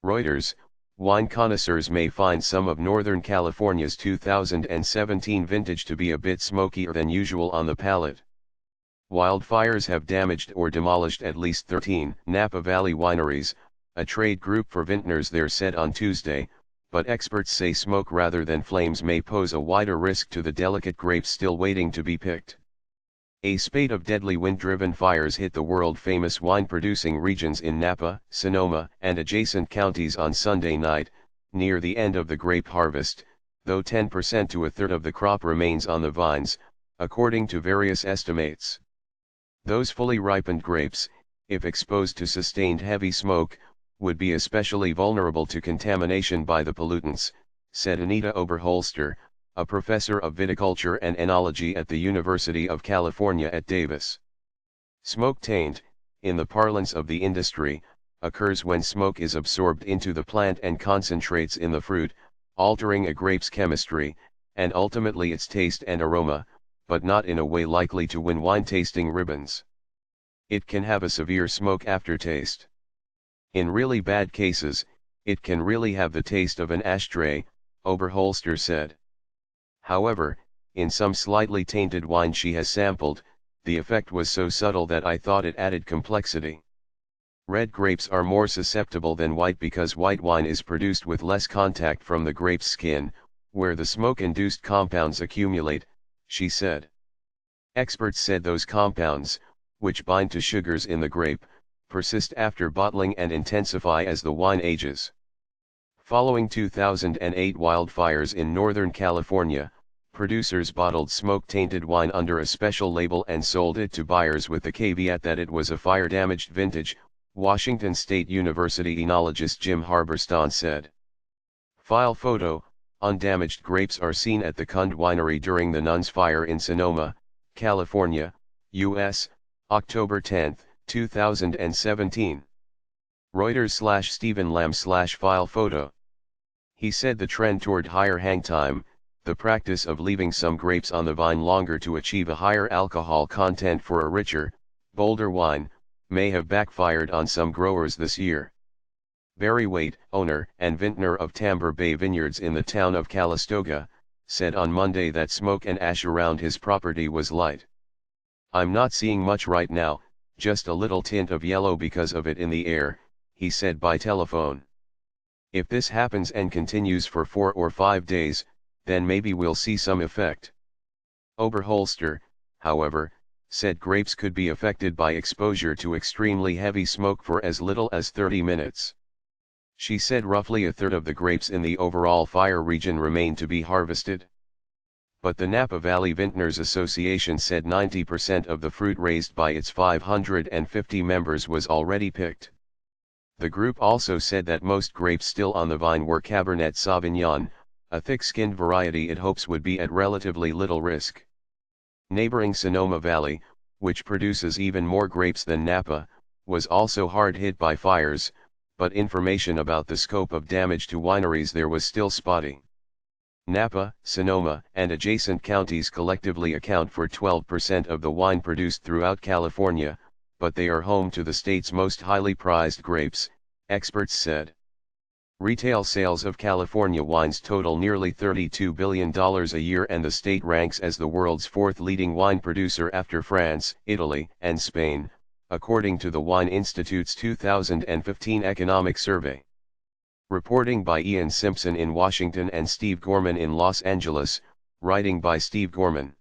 Reuters, wine connoisseurs may find some of Northern California's 2017 vintage to be a bit smokier than usual on the palate. Wildfires have damaged or demolished at least 13 Napa Valley wineries, a trade group for vintners there said on Tuesday, but experts say smoke rather than flames may pose a wider risk to the delicate grapes still waiting to be picked. A spate of deadly wind-driven fires hit the world-famous wine-producing regions in Napa, Sonoma, and adjacent counties on Sunday night, near the end of the grape harvest, though 10% to a third of the crop remains on the vines, according to various estimates. Those fully ripened grapes, if exposed to sustained heavy smoke, would be especially vulnerable to contamination by the pollutants, said Anita Oberholster, a professor of viticulture and enology at the University of California at Davis. Smoke taint, in the parlance of the industry, occurs when smoke is absorbed into the plant and concentrates in the fruit, altering a grape's chemistry, and ultimately its taste and aroma, but not in a way likely to win wine tasting ribbons. It can have a severe smoke aftertaste. In really bad cases, it can really have the taste of an ashtray, Oberholster said. However, in some slightly tainted wine she has sampled, the effect was so subtle that I thought it added complexity. Red grapes are more susceptible than white because white wine is produced with less contact from the grape's skin, where the smoke-induced compounds accumulate, she said. Experts said those compounds, which bind to sugars in the grape, persist after bottling and intensify as the wine ages. Following 2008 wildfires in Northern California, producers bottled smoke-tainted wine under a special label and sold it to buyers with the caveat that it was a fire-damaged vintage, Washington State University enologist Jim Harberstein said. File photo: undamaged grapes are seen at the Kund Winery during the Nuns Fire in Sonoma, California, U.S., October 10, 2017. Reuters/Stephen Lamb/file photo. He said the trend toward higher hang time, the practice of leaving some grapes on the vine longer to achieve a higher alcohol content for a richer, bolder wine, may have backfired on some growers this year. Barry Waite, owner and vintner of Tamber Bay Vineyards in the town of Calistoga, said on Monday that smoke and ash around his property was light. "I'm not seeing much right now, just a little tint of yellow because of it in the air," he said by telephone. "If this happens and continues for 4 or 5 days, then maybe we'll see some effect." Oberholster, however, said grapes could be affected by exposure to extremely heavy smoke for as little as 30 minutes. She said roughly a third of the grapes in the overall fire region remain to be harvested. But the Napa Valley Vintners Association said 90% of the fruit raised by its 550 members was already picked. The group also said that most grapes still on the vine were Cabernet Sauvignon, a thick-skinned variety it hopes would be at relatively little risk. Neighboring Sonoma Valley, which produces even more grapes than Napa, was also hard hit by fires, but information about the scope of damage to wineries there was still spotty. Napa, Sonoma, and adjacent counties collectively account for 12% of the wine produced throughout California, but they are home to the state's most highly prized grapes, experts said. Retail sales of California wines total nearly $32 billion a year, and the state ranks as the world's fourth leading wine producer after France, Italy, and Spain, according to the Wine Institute's 2015 economic survey. Reporting by Ian Simpson in Washington and Steve Gorman in Los Angeles, writing by Steve Gorman.